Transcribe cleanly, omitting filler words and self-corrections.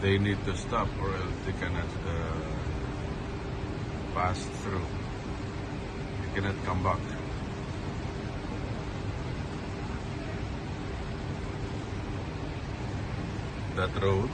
they need to stop or else they cannot pass through. They cannot come back. That road